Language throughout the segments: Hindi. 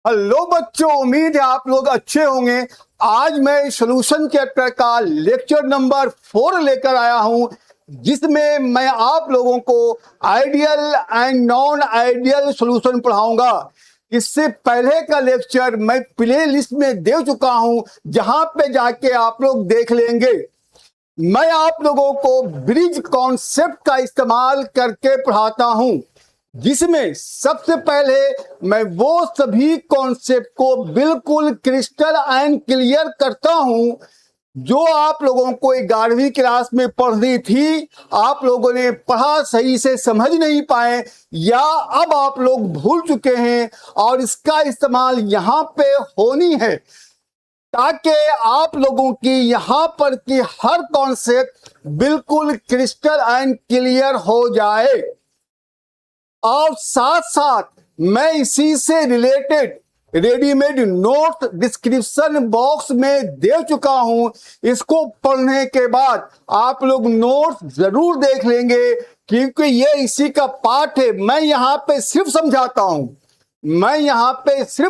हेलो बच्चों, उम्मीद है आप लोग अच्छे होंगे। आज मैं सॉल्यूशन चैप्टर का लेक्चर नंबर 4 लेकर आया हूं, जिसमें मैं आप लोगों को ideal and non ideal solution पढ़ाऊंगा। इससे पहले का लेक्चर मैं प्ले लिस्ट में दे चुका हूं, जहां पे जाके आप लोग देख लेंगे। मैं आप लोगों को ब्रिज कॉन्सेप्ट का इस्तेमाल करके पढ़ाता हूं, जिसमें सबसे पहले मैं वो सभी कॉन्सेप्ट को बिल्कुल क्रिस्टल एंड क्लियर करता हूं जो आप लोगों को 11वीं क्लास में पढ़नी थी। आप लोगों ने पढ़ा सही से समझ नहीं पाए, या अब आप लोग भूल चुके हैं, और इसका इस्तेमाल यहाँ पे होनी है ताकि आप लोगों की यहाँ पर की हर कॉन्सेप्ट बिल्कुल क्रिस्टल एंड क्लियर हो जाए। और साथ साथ मैं इसी से related readymade note description box में दे चुका हूं। इसको पढ़ने के बाद आप लोग नोट जरूर देख लेंगे, क्योंकि ये इसी का पार्ट है। मैं यहाँ पे सिर्फ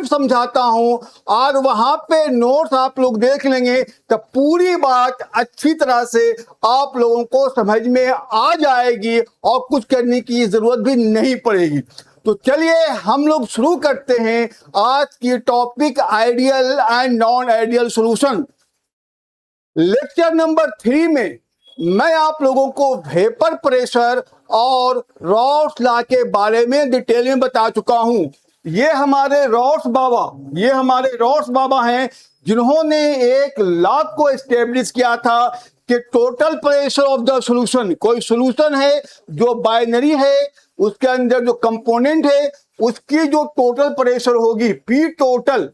समझाता हूं, और वहां पे नोट्स आप लोग देख लेंगे तो पूरी बात अच्छी तरह से आप लोगों को समझ में आ जाएगी और कुछ करने की जरूरत भी नहीं पड़ेगी। तो चलिए हम लोग शुरू करते हैं आज की topic ideal and non ideal solution. Lecture number 3 में मैं आप लोगों को वेपर प्रेशर और रॉड्स लॉ के बारे में डिटेल में बता चुका हूं। ये हमारे रॉड्स बाबा हैं, जिन्होंने एक लॉ को एस्टेब्लिश किया था कि total pressure of the solution, कोई सॉल्यूशन है जो बाइनरी है, उसके अंदर जो कंपोनेंट है उसकी जो टोटल प्रेशर होगी P total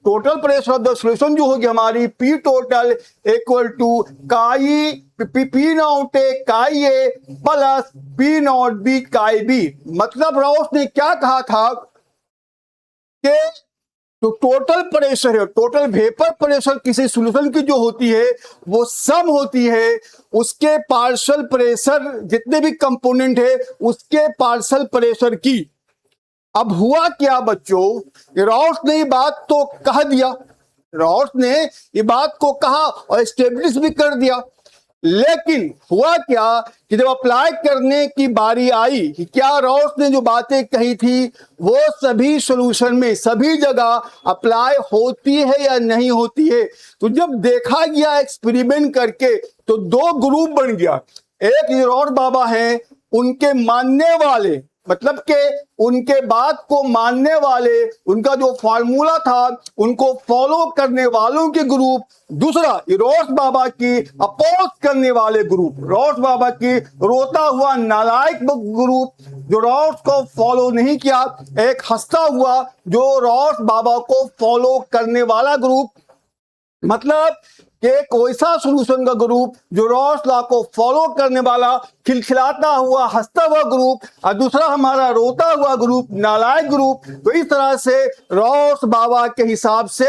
pressure of the solution जो होगी हमारी पी टोटल इक्वल टू काई पी नॉट ए काई ए प्लस पी नॉट बी काई बी। मतलब रॉस ने क्या कहा था कि जो टोटल प्रेशर है, टोटल वेपर प्रेशर किसी सॉल्यूशन की जो होती है वो सम होती है उसके पार्शियल प्रेशर, जितने भी कंपोनेंट है उसके पार्शियल प्रेशर की। अब हुआ क्या बच्चों, रॉस ने ये बात तो कह दिया, रॉस ने ये बात को कहा और एस्टेब्लिश भी कर दिया, लेकिन हुआ क्या कि जब अप्लाई करने की बारी आई कि क्या रॉस ने जो बातें कही थी वो सभी सॉल्यूशन में सभी जगह अप्लाई होती है या नहीं होती है। तो जब देखा गया एक्सपेरिमेंट करके तो दो ग्रुप बन गया। एक रॉस बाबा हैं, उनके मानने वाले, मतलब के उनके बात को मानने वाले, उनका जो फार्मूला था उनको फॉलो करने वालों के ग्रुप। दूसरा रॉस बाबा की अपोज करने वाले ग्रुप, रॉस बाबा की रोता हुआ नालायक ग्रुप जो रॉस को फॉलो नहीं किया, एक हंसता हुआ जो रॉस बाबा को फॉलो करने वाला ग्रुप। मतलब एक वैसा सॉल्यूशन का ग्रुप जो रॉस लॉ को फॉलो करने वाला खिलखिलाता हुआ हंसता हुआ ग्रुप, और दूसरा हमारा रोता हुआ ग्रुप, नालायक ग्रुप। तो इस तरह से रॉस बाबा के हिसाब से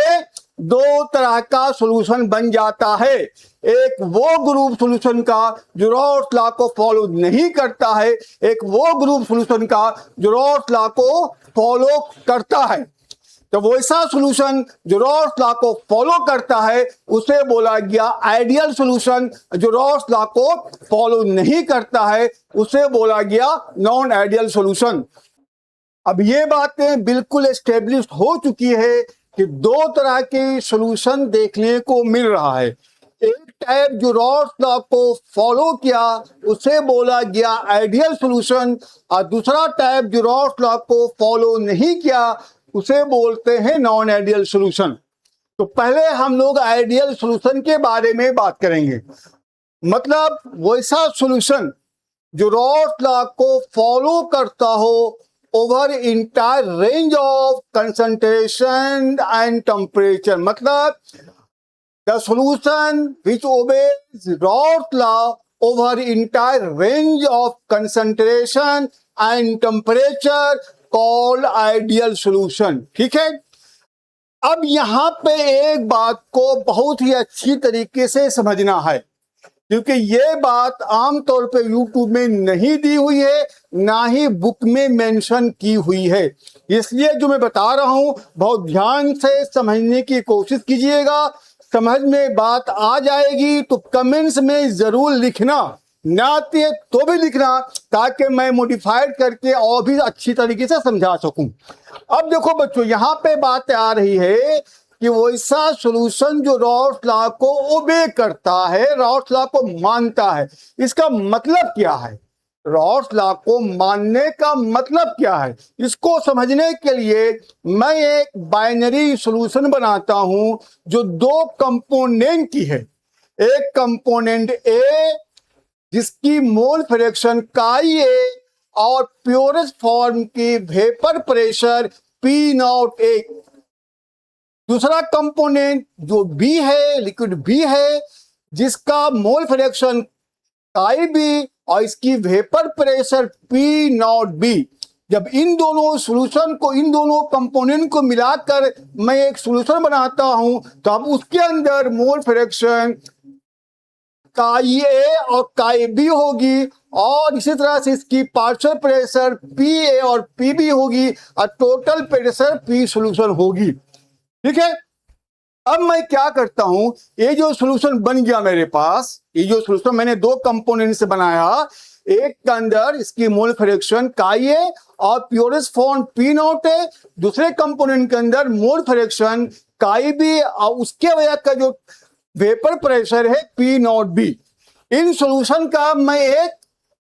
दो तरह का सॉल्यूशन बन जाता है। एक वो ग्रुप सॉल्यूशन का जो रॉस लॉ को फॉलो नहीं करता है, एक वो ग्रुप सॉल्यूशन का जो रॉस लॉ को फॉलो करता है। तो वैसा सॉल्यूशन जो रॉस लॉ को फॉलो करता है उसे बोला गया आइडियल सॉल्यूशन, जो रॉस लॉ को फॉलो नहीं करता है उसे बोला गया नॉन आइडियल सॉल्यूशन। अब ये बातें बिल्कुल एस्टेब्लिश हो चुकी है कि दो तरह के सॉल्यूशन देखने को मिल रहा है। एक टाइप जो रॉस लॉ को फॉलो किया उसे बोला गया आइडियल सॉल्यूशन, और दूसरा टाइप जो रॉस लॉ को फॉलो नहीं किया उसे बोलते हैं नॉन आइडियल सॉल्यूशन। तो पहले हम लोग आइडियल सॉल्यूशन के बारे में बात करेंगे। मतलब वैसा सॉल्यूशन जो रॉस लॉ को फॉलो करता हो over entire range of concentration and temperature. मतलब the solution which obeys Raoult's law over entire range of concentration and temperature called ideal solution. ठीक है, अब यहां पे एक बात को बहुत ही अच्छी तरीके से समझना है क्योंकि ये बात आमतौर पे यूट्यूब में नहीं दी हुई है, ना ही बुक में मेंशन की हुई है। इसलिए जो मैं बता रहा हूं बहुत ध्यान से समझने की कोशिश कीजिएगा। समझ में बात आ जाएगी तो कमेंट्स में जरूर लिखना, ना आती है तो भी लिखना, ताकि मैं मॉडिफाइड करके और भी अच्छी तरीके से समझा सकूं। अब देखो बच्चों, यहाँ पे बात आ रही है कि वैसा सॉल्यूशन जो रॉल्स लॉ को ओबे करता है, रॉल्स लॉ को मानता है। इसका मतलब क्या है? रॉल्स लॉ को मानने का मतलब क्या है, इसको समझने के लिए मैं एक बाइनरी सॉल्यूशन बनाता हूं जो दो कंपोनेंट की है। एक कंपोनेंट ए जिसकी मोल फ्रैक्शन काई ए और प्योरेस्ट फॉर्म की vapour pressure P not a. दूसरा कंपोनेंट जो बी है, लिक्विड बी है, जिसका मोल फ्रैक्शन काई बी और इसकी vapour pressure P not be. जब इन दोनों सॉल्यूशन को, इन दोनों कंपोनेंट को मिलाकर मैं एक सॉल्यूशन बनाता हूं, तो अब उसके अंदर मोल फ्रैक्शन काई ए और काई बी होगी, और इसी तरह से इसकी पार्शियल प्रेशर पी ए और पी बी होगी, और टोटल प्रेशर पी सॉल्यूशन होगी। ठीक है। अब मैं क्या करता हूं, ये जो सॉल्यूशन बन गया मेरे पास, ये जो सॉल्यूशन मैंने दो कंपोनेंट से बनाया, एक के अंदर इसकी मोल फ्रैक्शन काई ए और प्योरेस्ट फॉर्म पी नॉट है, दूसरे कंपोनेंट के अंदर मोल फ्रैक्शन काई बी और उसके वजह का जो वेपर प्रेशर है P not be. In solution का मैं एक,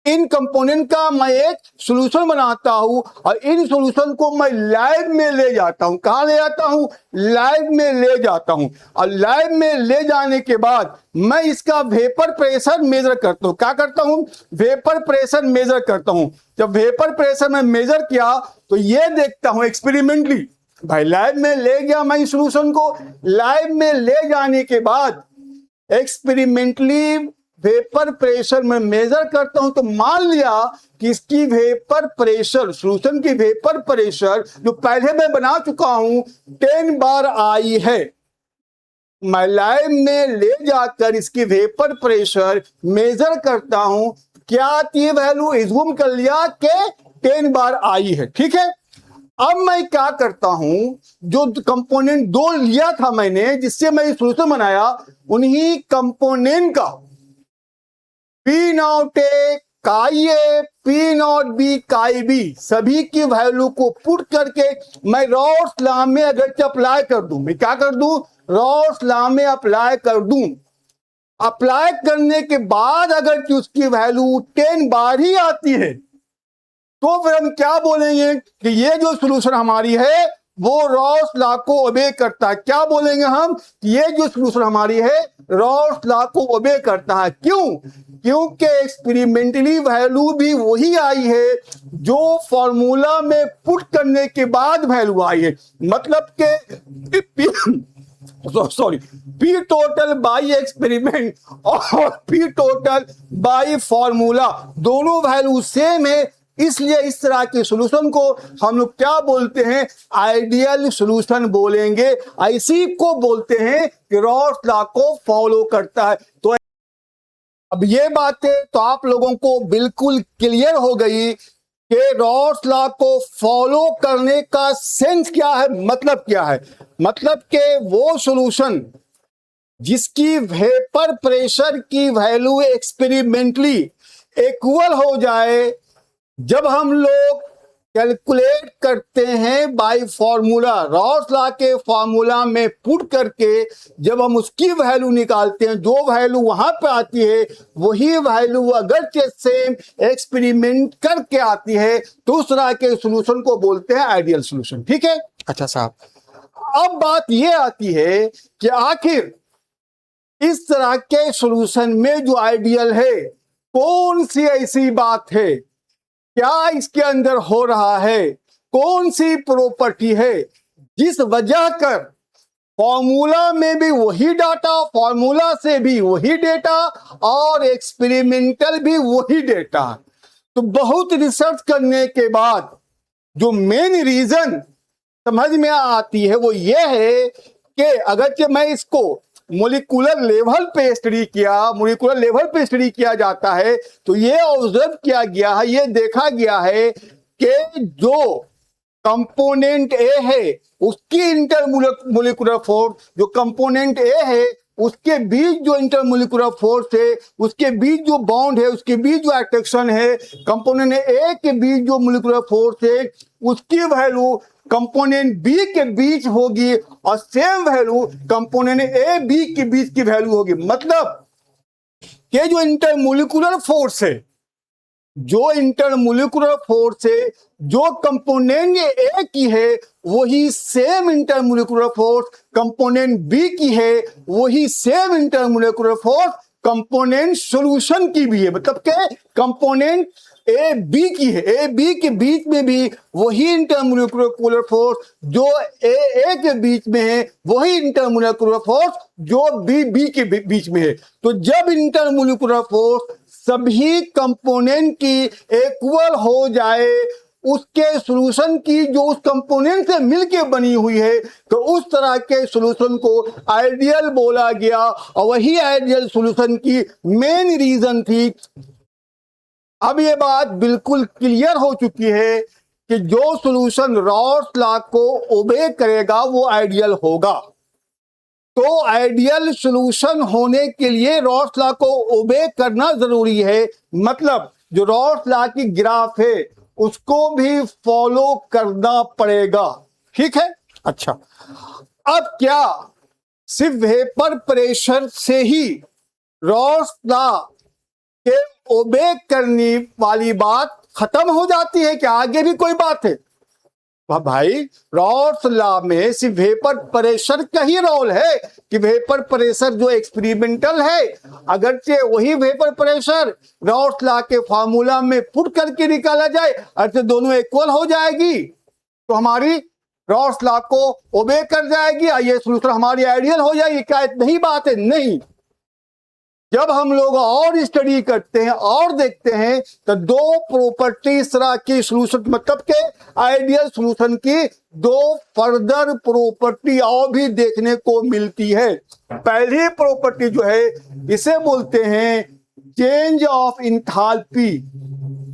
इन कंपोनेंट का मैं एक सॉल्यूशन बनाता हूं, और इन सॉल्यूशन को मैं लाइव में ले जाता हूं। कहां ले जाता हूं? लाइव में ले जाता हूं। और लाइव में ले जाने के बाद मैं इसका वेपर प्रेशर मेजर करता हूं। क्या करता हूं? वेपर प्रेशर मेजर करता हूं। जब वेपर प्रेशर में मेजर किया तो ये देखता हूं एक्सपेरिमेंटली, भाई लाइव में ले गया मैं इस सॉल्यूशन को, लाइव में ले जाने के बाद एक्सपेरिमेंटली वेपर प्रेशर में मेजर करता हूं, तो मान लिया कि इसकी वेपर प्रेशर, सॉल्यूशन की वेपर प्रेशर जो पहले मैं बना चुका हूं 10 बार आई है। मैं लाइव में ले जाकर इसकी वेपर प्रेशर मेजर करता हूं, क्या आती है वैल्यू? एज्यूम कर लिया कि 10 बार आई है। ठीक है। अब मैं क्या करता हूं, जो कंपोनेंट दो लिया था मैंने जिससे मैं सॉल्यूशन बनाया, उन्हीं कंपोनेंट का पी नॉट ए काई ए, पी नॉट बी काई बी, सभी की वैल्यू को पुट करके मैं रॉल्स लॉ में अगर अप्लाई कर दूं, मैं क्या कर दूं? रॉल्स लॉ में अप्लाई कर दूं। अप्लाई करने के बाद अगर उसकी वैल्यू 10 बार ही आती है, तो फिर हम क्या बोलेंगे कि ये जो सॉल्यूशन हमारी है वो रॉल्स लॉ को ओबे करता है। क्या बोलेंगे हम? ये जो सॉल्यूशन हमारी है रॉल्स लॉ को ओबे करता है। क्यों? क्योंकि एक्सपेरिमेंटली वैल्यू भी वही आई है जो फॉर्मूला में पुट करने के बाद वैल्यू आई है। मतलब के sorry, P total by experiment और पी टोटल बाई फॉर्मूला दोनों वैल्यू सेम है। इसलिए इस तरह के सॉल्यूशन को हम लोग क्या बोलते हैं? आइडियल सॉल्यूशन बोलेंगे। इसी को बोलते हैं कि रॉल्स लॉ को फॉलो करता है। तो अब ये बातें तो आप लोगों को बिल्कुल क्लियर हो गई कि रॉल्स लॉ को फॉलो करने का सेंस क्या है, मतलब क्या है। मतलब कि वो सॉल्यूशन जिसकी वेपर प्रेशर की वैल्यू एक्सपेरिमेंटली इक्वल हो जाए, जब हम लोग कैलकुलेट करते हैं बाय फॉर्मूला, रॉल्स लॉ के फॉर्मूला में पुट करके जब हम उसकी वैल्यू निकालते हैं, जो वैल्यू वहां पे आती है वही वैल्यू अगर सेम एक्सपेरिमेंट करके आती है, तो उस तरह के सॉल्यूशन को बोलते हैं आइडियल सॉल्यूशन। ठीक है। अच्छा साहब, अब बात यह आती है कि आखिर इस तरह के सॉल्यूशन में जो आइडियल है, कौन सी ऐसी बात है, क्या इसके अंदर हो रहा है, कौन सी प्रॉपर्टी है जिस वजह कर फॉर्मूला में भी वही डाटा, फॉर्मूला से भी वही डेटा और एक्सपेरिमेंटल भी वही डेटा। तो बहुत रिसर्च करने के बाद जो मेन रीजन समझ में आती है वो ये है कि अगर मैं इसको मोलिकुलर लेवल पे स्टडी किया जाता है, तो ये ऑब्जर्व किया गया है, ये देखा गया है कि जो कंपोनेंट ए है उसकी इंटरमोलिकुलर फोर्स, जो कंपोनेंट ए है उसके बीच जो इंटरमोलिकुलर फोर्स है, उसके बीच जो बॉन्ड है, उसके बीच जो अट्रैक्शन है, कंपोनेंट ए के बीच जो मोलिकुलर फोर्स है उसकी वैल्यू कंपोनेंट बी के बीच होगी और same value component A B के बीच की वैल्यू होगी। मतलब कि जो इंटरमोलिकुलर फोर्स है, जो कंपोनेंट ए की है वही same intermolecular force component B की है, वही same intermolecular force component solution की भी है। मतलब कि कंपोनेंट ए बी की है, ए बी के बीच में भी वही इंटरमोलिकुलर फोर्स जो ए के बीच में है, वही इंटरमोलिकुलर फोर्स जो बी के बीच में है। तो जब इंटरमोलिकुलर फोर्स सभी कंपोनेंट की इक्वल हो जाए, उसके सॉल्यूशन की जो उस कंपोनेंट से मिलके बनी हुई है, तो उस तरह के सॉल्यूशन को आइडियल बोला गया और वही आइडियल सॉल्यूशन की मेन रीजन थी। अब ये बात बिल्कुल क्लियर हो चुकी है कि जो सॉल्यूशन रॉस लॉ को ओबे करेगा वो आइडियल होगा। तो आइडियल सॉल्यूशन होने के लिए रॉस लॉ को ओबे करना जरूरी है। मतलब जो रॉस लॉ की ग्राफ है उसको भी फॉलो करना पड़ेगा। ठीक है, अच्छा, अब क्या सिर्फ वेपर प्रेशर से ही रॉस लॉ के ओबे करने वाली बात खत्म हो जाती है? क्या आगे भी कोई बात है? भाई, रॉस लॉ में सिर्फ वेपर प्रेशर का ही रोल है कि वेपर प्रेशर जो एक्सपेरिमेंटल है, अगरचे वही वेपर प्रेशर रॉस लॉ के फार्मूला में पुट करके निकाला जाए, अगर दोनों इक्वल हो जाएगी तो हमारी रॉस लॉ को ओबे कर जाएगी और ये सॉल्यूशन हमारी आइडियल हो जाएगी। क्या नहीं बात है? नहीं। जब हम लोग और स्टडी करते हैं और देखते हैं तो दो प्रॉपर्टी इस तरह की सॉल्यूशन, मतलब के आइडियल सॉल्यूशन की दो फर्दर प्रॉपर्टी और भी देखने को मिलती है। पहली प्रॉपर्टी जो है इसे बोलते हैं change of enthalpy.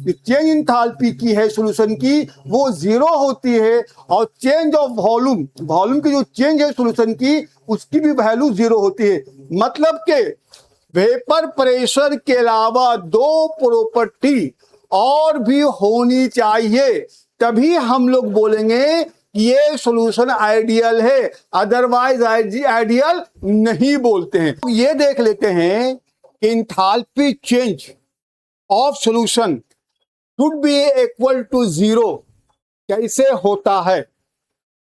Change enthalpy की है सॉल्यूशन की, वो जीरो होती है, और चेंज ऑफ वॉल्यूम की जो चेंज है सॉल्यूशन की उसकी भी वैल्यू जीरो होती है। मतलब के वेपर प्रेशर के अलावा दो प्रॉपर्टी और भी होनी चाहिए, तभी हम लोग बोलेंगे कि ये सॉल्यूशन आइडियल है, अदरवाइज आइडियल नहीं बोलते हैं। ये देख लेते हैं कि enthalpy change of solution should be equal to zero कैसे होता है?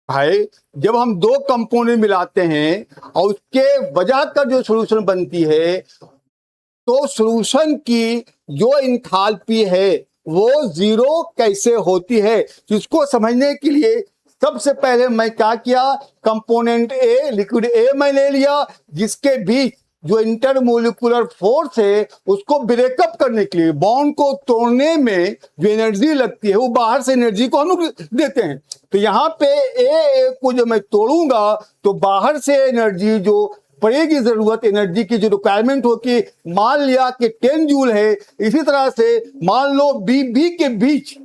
भाई, जब हम दो कंपोनेंट मिलाते हैं और उसके वजह का जो सॉल्यूशन बनती है, तो सॉल्यूशन की जो इंथाल्पी है वो जीरो कैसे होती है? जिसको समझने के लिए सबसे पहले मैं क्या किया, कंपोनेंट ए, लिक्विड ए मैं ले लिया, जिसके बीच जो इंटरमोलिकुलर फोर्स है उसको ब्रेकअप करने के लिए, बॉन्ड को तोड़ने में जो एनर्जी लगती है वो बाहर से एनर्जी को हम लोग देते हैं। तो यहाँ पे ए को जब मैं तोड़ूंगा तो बाहर से एनर्जी जो पड़ेगी, जरूरत एनर्जी की जो रिक्वायरमेंट होगी, मान लिया कि 10 जूल है। इसी तरह से मान लो बी के बीच,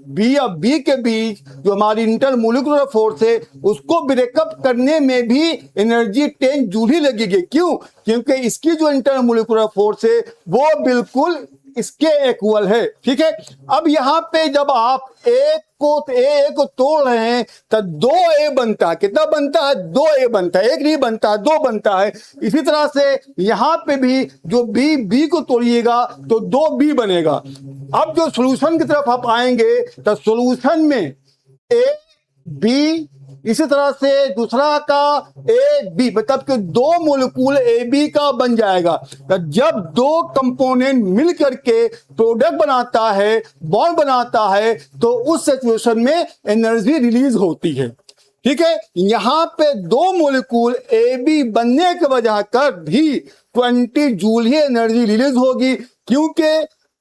बी और बी के बीच जो हमारी इंटरमोलिकुलर फोर्स है उसको ब्रेकअप करने में भी एनर्जी 10 जूल ही लगेगी। क्यों? क्योंकि इसकी जो इंटरमोलिकुलर फोर्स है वो बिल्कुल इसके इक्वल है। ठीक है, अब यहां पे जब आप ए को तोड़ रहे हैं तो 2a बनता है। कितना बनता है? 2a बनता है, एक नहीं बनता, 2 बनता है। इसी तरह से यहां पे भी जो बी को तोड़िएगा तो 2b बनेगा। अब जो सॉल्यूशन की तरफ आप आएंगे तो सॉल्यूशन में ए बी, इसी तरह से दूसरा का ए बी, मतलब कि दो मोलिक्यूल ए बी का बन जाएगा। तो जब दो कंपोनेंट मिल करके प्रोडक्ट बनाता है, बॉन्ड बनाता है, तो उस सिचुएशन में एनर्जी रिलीज होती है। ठीक है, यहां पे दो मोलिक्यूल ए बी बनने के वजह कर भी 20 जूल ही एनर्जी रिलीज होगी, क्योंकि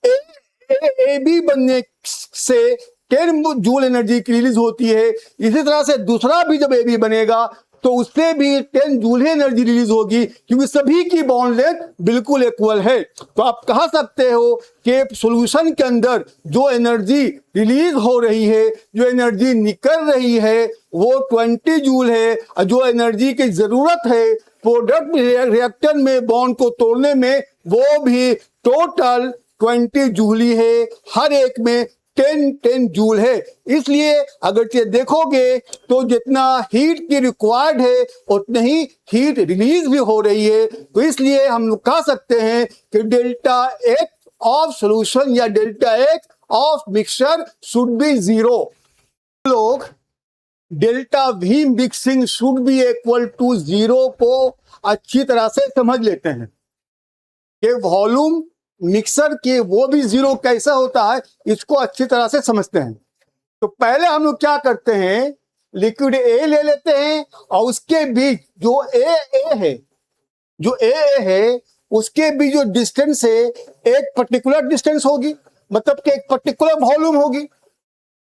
ए बी बनने से 10 जूल एनर्जी की रिलीज होती है। इसी तरह से दूसरा भी जब ए बी बनेगा तो उससे भी 10 जूल ही एनर्जी रिलीज होगी, क्योंकि सभी की बॉन्ड लेंथ बिल्कुल इक्वल है। तो आप कह सकते हो कि सॉल्यूशन के अंदर जो एनर्जी रिलीज हो रही है, जो एनर्जी निकल रही है, वो 20 जूल है। और जो एनर्जी की जरूरत है प्रोडक्ट रिएक्टर में बॉन्ड को तोड़ने में, वो भी टोटल 20 जूल ही है। हर एक में 10 जूल है। इसलिए अगर ये देखोगे तो जितना हीट की रिक्वायर्ड है उतनी ही हीट रिलीज भी हो रही है। तो इसलिए हम लोग कह सकते हैं कि डेल्टा एक्स ऑफ सॉल्यूशन या delta X of mixture should be 0। लोग delta V mixing should be equal to 0 को अच्छी तरह से समझ लेते हैं कि वॉल्यूम मिक्सर के वो भी 0 कैसा होता है, इसको अच्छी तरह से समझते हैं। तो पहले हम लोग क्या करते हैं, लिक्विड ए ले लेते हैं और उसके बीच जो ए है उसके बीच जो डिस्टेंस है एक पर्टिकुलर डिस्टेंस होगी, मतलब कि एक पर्टिकुलर वॉल्यूम होगी।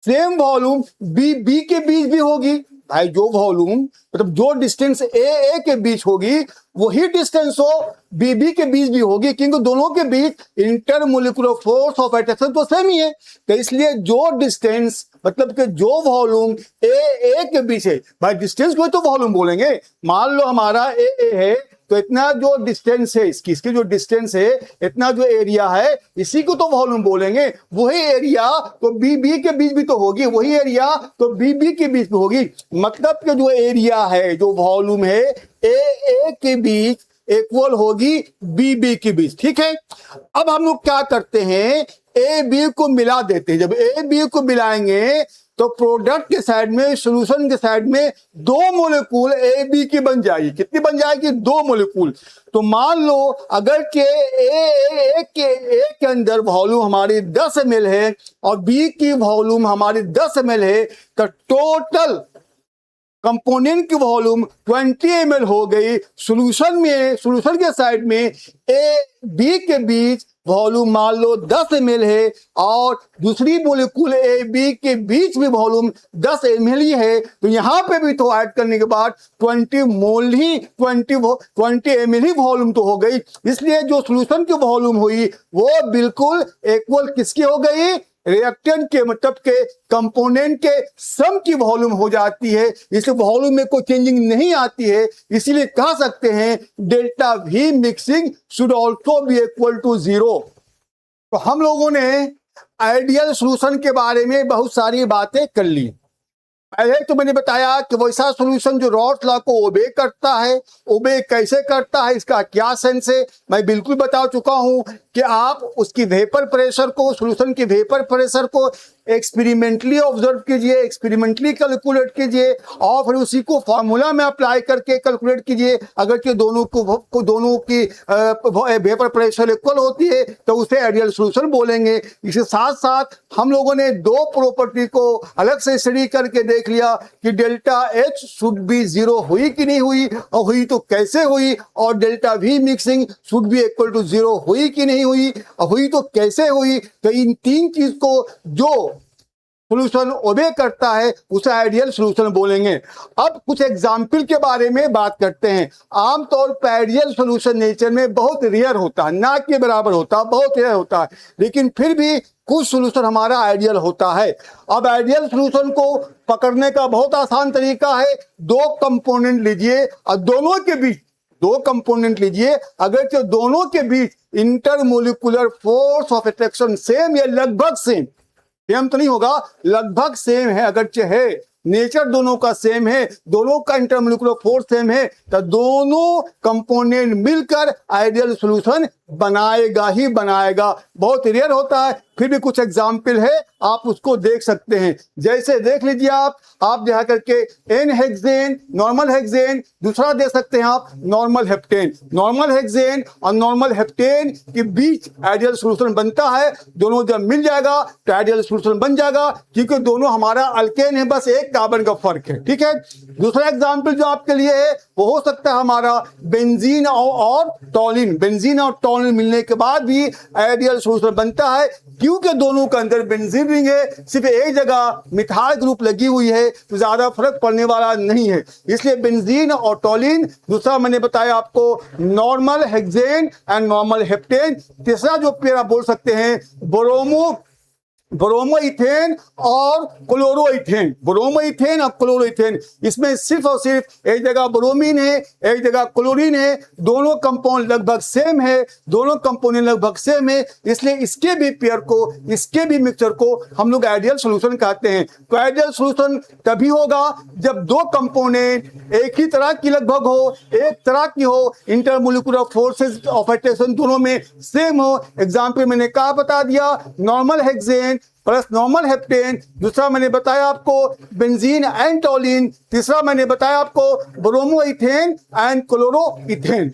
सेम वॉल्यूम बी के बीच भी होगी। भाई जो वॉल्यूम मतलब जो डिस्टेंस ए के बीच होगी वही डिस्टेंस हो बी के बीच भी होगी, क्योंकि दोनों के बीच इंटरमोलिकुलर फोर्स ऑफ अट्रैक्शन तो सेम ही है। तो इसलिए जो डिस्टेंस मतलब कि जो वॉल्यूम ए के बीच है, भाई डिस्टेंस को तो वॉल्यूम बोलेंगे। मान लो हमारा ए है तो इतना जो डिस्टेंस है इसकी जो डिस्टेंस है, इतना जो एरिया है, इसी को तो वॉल्यूम बोलेंगे। वही एरिया तो बी के बीच भी तो होगी, वही एरिया तो बी के बीच भी होगी। मतलब कि जो एरिया है, जो वॉल्यूम है ए के बीच इक्वल होगी बी के बीच। ठीक है, अब हम लोग क्या करते हैं, ए बी को मिला देते हैं। जब ए बी को मिलाएंगे तो प्रोडक्ट के साइड में, सॉल्यूशन के साइड में 2 मोलेक्यूल ए बी की बन जाएगी। कितनी बन जाएगी? 2 मोलेक्यूल। तो मान लो अगर के ए के अंदर वॉल्यूम हमारी 10 ml है और बी की वॉल्यूम हमारी 10 ml है, तो टोटल कंपोनेंट की वॉल्यूम 20 ml हो गई। सॉल्यूशन के साइड में ए बी के बीच वॉल्यूम मान लो 10 ml है और दूसरी मोलेक्यूल ए बी के बीच में वॉल्यूम 10 ml ही है। तो यहां पे भी तो ऐड करने के बाद 20 मोल ही 20 ml ही वॉल्यूम तो हो गई। इसलिए जो सॉल्यूशन की वॉल्यूम हुई वो बिल्कुल इक्वल किसकी हो गई? रिएक्टेंट के, मतलब के कंपोनेंट के सम की वॉल्यूम हो जाती है। इसलिए वॉल्यूम में कोई चेंजिंग नहीं आती है। इसीलिए कह सकते हैं delta V mixing should also be equal to 0। तो हम लोगों ने आइडियल सॉल्यूशन के बारे में बहुत सारी बातें कर ली। पहले तो मैंने बताया कि वैसा सॉल्यूशन जो रॉल्स लॉ को ओबे करता है, ओबे कैसे करता है, इसका क्या सेंस है, मैं बिल्कुल बता चुका हूं कि आप उसकी वेपर प्रेशर को, सॉल्यूशन की वेपर प्रेशर को एक्सपेरिमेंटली ऑब्जर्व कीजिए, एक्सपेरिमेंटली कैलकुलेट कीजिए और फिर उसी को फॉर्मूला में अप्लाई करके कैलकुलेट कीजिए। अगर कि दोनों की वेपर प्रेशर इक्वल होती है तो उसे आइडियल सॉल्यूशन बोलेंगे। इसके साथ साथ हम लोगों ने 2 प्रॉपर्टी को अलग से स्टडी करके देख लिया कि डेल्टा एच शुड बी 0 हुई कि नहीं हुई, और हुई तो कैसे हुई, और delta V mixing should be equal to 0 हुई कि नहीं हुई, और हुई तो कैसे हुई। तो इन 3 चीज को जो सॉल्यूशन ओबे करता है उसे आइडियल सॉल्यूशन बोलेंगे। अब कुछ एग्जाम्पल के बारे में बात करते हैं। आमतौर पर आइडियल सॉल्यूशन नेचर में बहुत रेयर होता है, ना के बराबर होता है, बहुत रेयर होता है, लेकिन फिर भी कुछ सॉल्यूशन हमारा आइडियल होता है। अब आइडियल सॉल्यूशन को पकड़ने का बहुत आसान तरीका है। 2 कंपोनेंट लीजिए और दोनों के बीच 2 कंपोनेंट लीजिए, अगर तो दोनों के बीच intermolecular force of attraction same या लगभग सेम तो नहीं होगा, लगभग सेम है, अगर है नेचर दोनों का सेम है, दोनों का इंटरमोलिकुलर फोर्स सेम है, तो दोनों कंपोनेंट मिलकर आइडियल सॉल्यूशन बनाएगा ही बनाएगा। बहुत रेयर होता है, फिर भी कुछ एग्जाम्पल है, आप उसको देख सकते हैं। जैसे देख लीजिए आप जहाँ करके एन हेक्सेन, नॉर्मल हेक्सेन, दूसरा दे सकते हैं आप नॉर्मल हेप्टेन। नॉर्मल हेक्सेन और नॉर्मल हेप्टेन के बीच आइडियल सॉल्यूशन बनता है। दोनों जब मिल जाएगा तो आइडियल सॉल्यूशन बन जाएगा, क्योंकि दोनों हमारा अल्केन है, बस एक कार्बन का फर्क है। ठीक है, दूसरा एग्जाम्पल जो आपके लिए है वो हो सकता है हमारा बेंजीन और टॉलिन। बेंजीन और टॉलिन मिलने के बाद भी आइडियल सॉल्यूशन बनता है। क्योंकि दोनों के अंदर बेंजीन रिंग है, सिर्फ एक जगह मिथाइल ग्रुप लगी हुई है तो ज्यादा फर्क पड़ने वाला नहीं है। इसलिए बेंजीन और टोलिन। दूसरा मैंने बताया आपको normal hexane and normal heptane. तीसरा जो पेयर आप बोल सकते हैं ब्रोमोइथेन और क्लोरोइथेन। ब्रोमोइथेन और क्लोरोइथेन, इसमें सिर्फ और सिर्फ एक जगह ब्रोमीन है, एक जगह क्लोरीन है। दोनों कंपाउंड लगभग सेम है, दोनों कंपोनेंट लगभग सेम है। इसलिए इसके भी पेयर को, इसके भी मिक्सचर को हम लोग आइडियल सॉल्यूशन कहते हैं। तो आइडियल सॉल्यूशन तभी होगा जब दो कंपोनेंट एक ही तरह की लगभग हो, एक तरह की हो, इंटरमोलिकुलर फोर्सेस ऑफ अट्रैक्शन दोनों में सेम हो। एग्जाम्पल मैंने कहा बता दिया, normal hexane plus normal heptane. दूसरा मैंने बताया आपको बेंजीन एंड टोलिन। तीसरा मैंने बताया आपको ब्रोमोइथेन एंड क्लोरोइथेन।